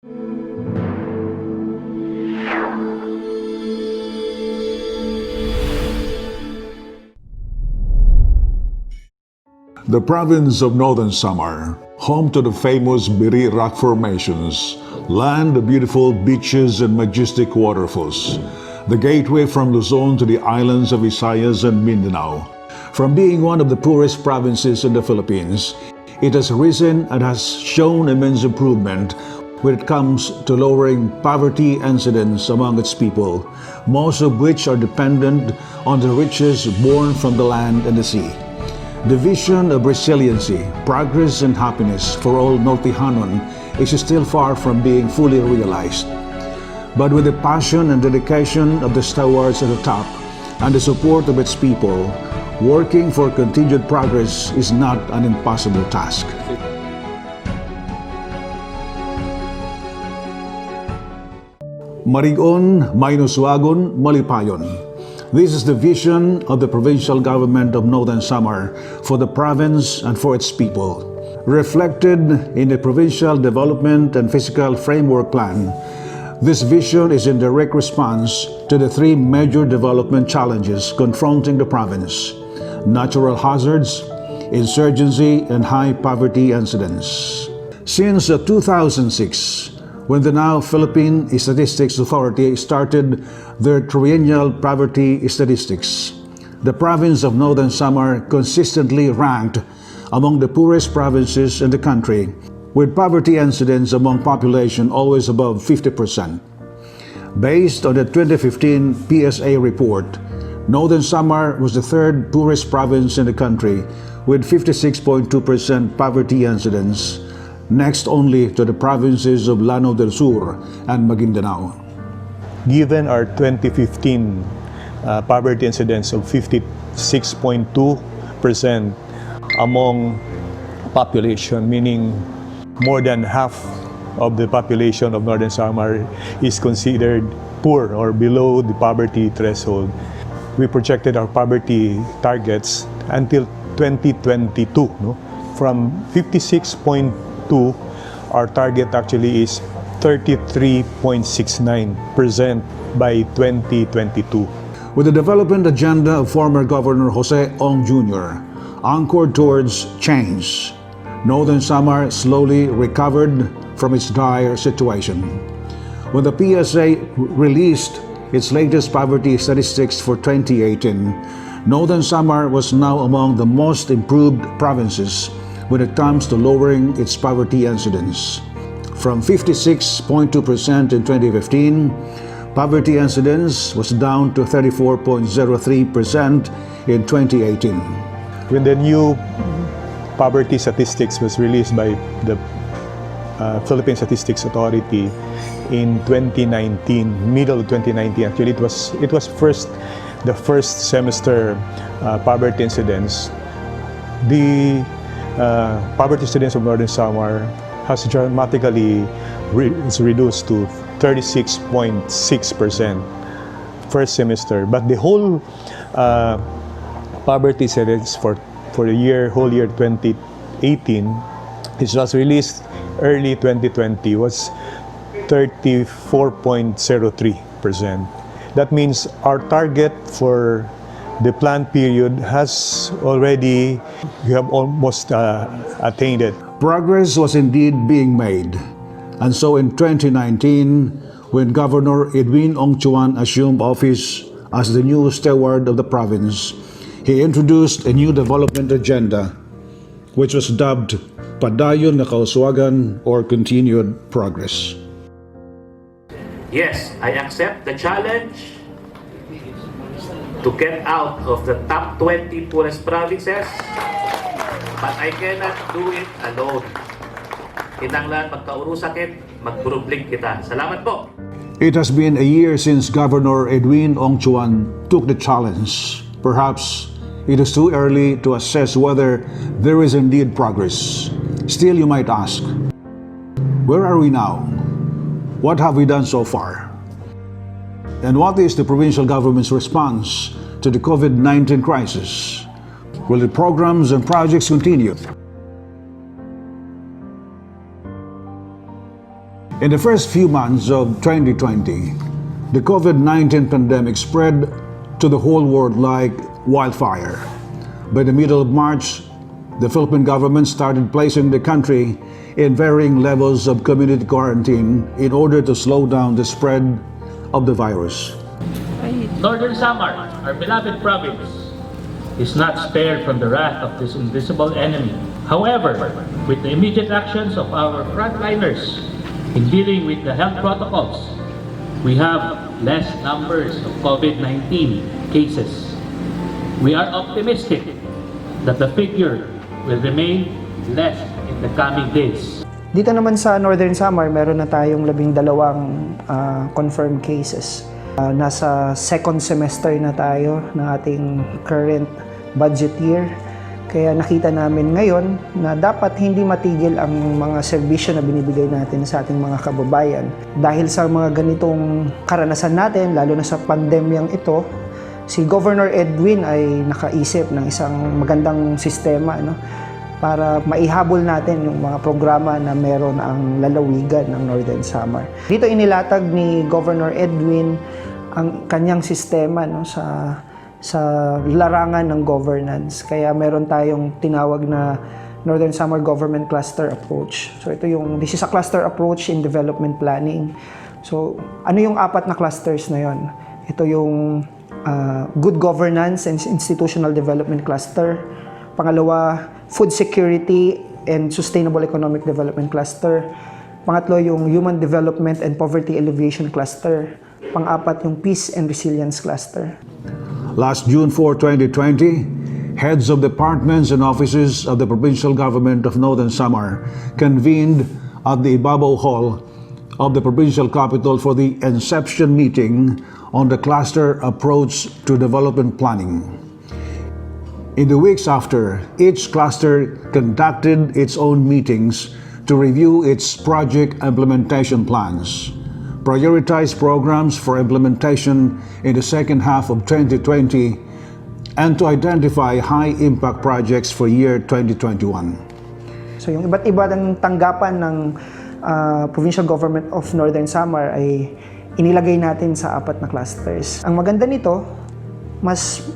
The province of Northern Samar, home to the famous Biri rock formations, land of beautiful beaches and majestic waterfalls, the gateway from Luzon to the islands of Visayas and Mindanao. From being one of the poorest provinces in the Philippines, it has risen and has shown immense improvement when it comes to lowering poverty incidence among its people, most of which are dependent on the riches born from the land and the sea. The vision of resiliency, progress, and happiness for all Nortehanon is still far from being fully realized. But with the passion and dedication of the stewards at the top and the support of its people, working for continued progress is not an impossible task. Marig-on, Mainuswagon, Malipayon. This is the vision of the provincial government of Northern Samar for the province and for its people. Reflected in the Provincial Development and Fiscal Framework Plan, this vision is in direct response to the three major development challenges confronting the province: natural hazards, insurgency, and high poverty incidence. Since 2006, when the now Philippine Statistics Authority started their triennial poverty statistics, the province of Northern Samar consistently ranked among the poorest provinces in the country, with poverty incidence among population always above 50%. Based on the 2015 PSA report, Northern Samar was the third poorest province in the country with 56.2% poverty incidence, next only to the provinces of Lanao del Sur and Maguindanao. Given our 2015 poverty incidence of 56.2% among population, meaning more than half of the population of Northern Samar is considered poor or below the poverty threshold, we projected our poverty targets until 2022. From 56.2, our target actually is 33.69% by 2022. With the development agenda of former Governor Jose Ong Jr., anchored towards change, Northern Samar slowly recovered from its dire situation. When the PSA released its latest poverty statistics for 2018, Northern Samar was now among the most improved provinces when it comes to lowering its poverty incidence. From 56.2% in 2015, poverty incidence was down to 34.03% in 2018. When the new poverty statistics was released by the Philippine Statistics Authority in 2019, middle of 2019, actually it was the first semester poverty incidence. The poverty incidence of Northern Samar has dramatically reduced to 36.6% first semester, but the whole poverty incidence for the whole year 2018, it was released early 2020, was 34.03%. That means our target for the planned period has already, we have almost attained it. Progress was indeed being made. And so in 2019, when Governor Edwin Ongchuan assumed office as the new steward of the province, he introduced a new development agenda, which was dubbed Padayon na KAUSWAGAN, or Continued Progress. Yes, I accept the challenge to get out of the top 20 poorest provinces, but I cannot do it alone. Kinanglan magkaurusakit, magburubling kita. Salamat po. It has been a year since Governor Edwin Ongchuan took the challenge. Perhaps it is too early to assess whether there is indeed progress. Still, you might ask, where are we now? What have we done so far? And what is the provincial government's response to the COVID-19 crisis? Will the programs and projects continue? In the first few months of 2020, the COVID-19 pandemic spread to the whole world like wildfire. By the middle of March, the Philippine government started placing the country in varying levels of community quarantine in order to slow down the spread of the virus. Northern Samar, our beloved province, is not spared from the wrath of this invisible enemy. However, with the immediate actions of our frontliners in dealing with the health protocols, we have less numbers of COVID-19 cases. We are optimistic that the figure will remain less in the coming days. Dito naman sa Northern Samar, meron na tayong 12 confirmed cases. Nasa second semester na tayo ng ating current budget year. Kaya nakita namin ngayon na dapat hindi matigil ang mga serbisyo na binibigay natin sa ating mga kababayan. Dahil sa mga ganitong karanasan natin, lalo na sa pandemyang ito, si Governor Edwin ay nakaisip ng isang magandang sistema, para maihabol natin yung mga programa na meron ang lalawigan ng Northern Samar. Dito inilatag ni Governor Edwin ang kanyang sistema sa larangan ng governance. Kaya meron tayong tinawag na Northern Samar Government Cluster Approach. So this is a cluster approach in development planning. So ano yung 4 na clusters na yon? Ito yung good governance and institutional development cluster. Pangalawa, food security and sustainable economic development cluster. Pangatlo, yung human development and poverty alleviation cluster. Pang-apat, yung peace and resilience cluster. Last June 4, 2020, heads of departments and offices of the Provincial Government of Northern Samar convened at the Ibabaw Hall of the provincial capital for the inception meeting on the cluster approach to development planning. In the weeks after, each cluster conducted its own meetings to review its project implementation plans, prioritize programs for implementation in the second half of 2020, and to identify high-impact projects for year 2021. So yung iba't iba ng tanggapan ng Provincial Government of Northern Samar ay inilagay natin sa 4 na clusters. Ang maganda nito, mas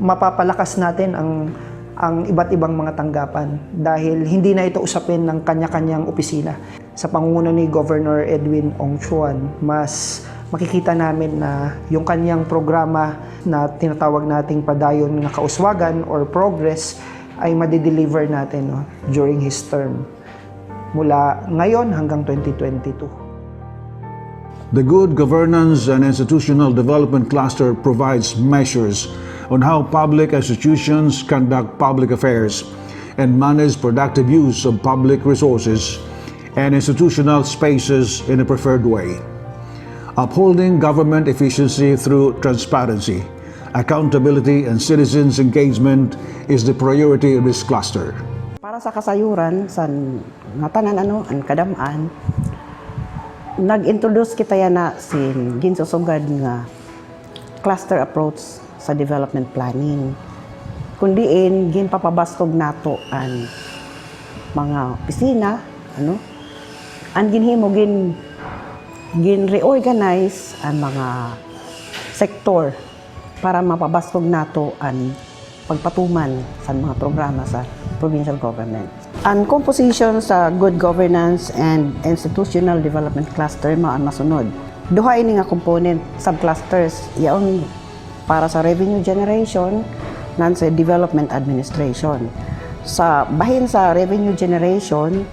mapapalakas natin ang iba't ibang mga tanggapan dahil hindi na ito usapin ng kanya-kanyang opisina. Sa pangunguna ni Governor Edwin Ongchuan, mas makikita namin na yung kanyang programa na tinatawag nating padayon na KAUSWAGAN or progress ay madideliver natin during his term mula ngayon hanggang 2022. The Good Governance and Institutional Development Cluster provides measures on how public institutions conduct public affairs and manage productive use of public resources and institutional spaces in a preferred way. Upholding government efficiency through transparency, accountability, and citizens' engagement is the priority of this cluster. Para sa kasayuran, sa natanan ang kadamaan, nag-introduce kita na si ginsusugad nga cluster approach sa development planning. Kundiin, ginpapabastog nato ang mga opisina, ang ginhimo gin-reorganize ang mga sektor para mapabastog nato ang pagpatuman sa mga programa sa provincial government. Ang composition sa good governance and institutional development cluster ang masunod. Duha ini nga component subclusters yaon para sa revenue generation nan sa development administration. Sa bahin sa revenue generation,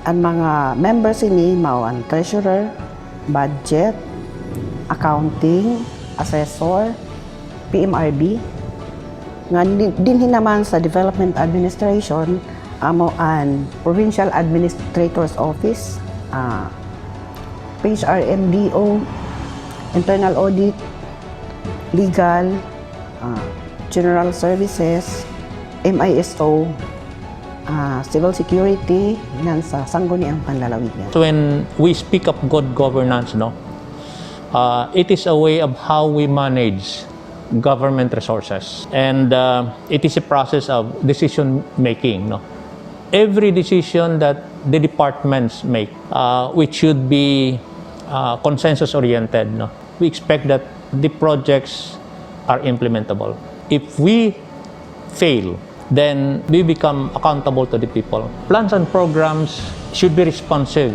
ang mga members ini mao ang treasurer, budget, accounting, assessor, PMRB. Nga dinhi naman sa development administration amo ang Provincial Administrator's Office, PHRMDO, Internal Audit, Legal, General Services, MISO, Civil Security, nan sa sangguniang panlalawigan. When we speak of good governance, it is a way of how we manage government resources, and it is a process of decision making. every decision that the departments make, which should be consensus-oriented, no? We expect that the projects are implementable. If we fail, then we become accountable to the people. Plans and programs should be responsive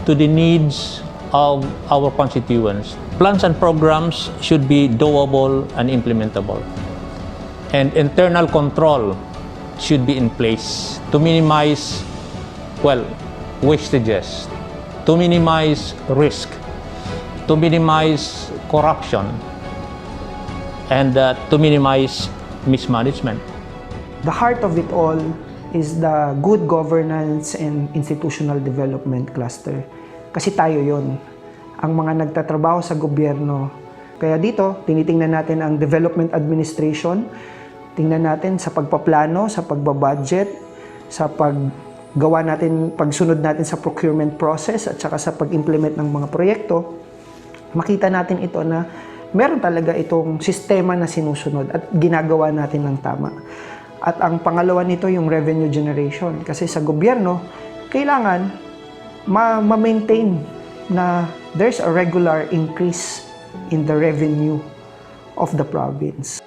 to the needs of our constituents. Plans and programs should be doable and implementable. And internal control should be in place to minimize, wastages, to minimize risk, to minimize corruption, and to minimize mismanagement. The heart of it all is the good governance and institutional development cluster. Kasi tayo yon, ang mga nagtatrabaho sa gobyerno. Kaya dito, tinitingnan natin ang development administration, tingnan natin sa pagpaplano, sa pagbabudget, sa paggawa natin, pagsunod natin sa procurement process, at saka sa pag-implement ng mga proyekto. Makita natin ito na meron talaga itong sistema na sinusunod at ginagawa natin ng tama. At ang pangalawa nito yung revenue generation. Kasi sa gobyerno, kailangan ma-maintain na there's a regular increase in the revenue of the province.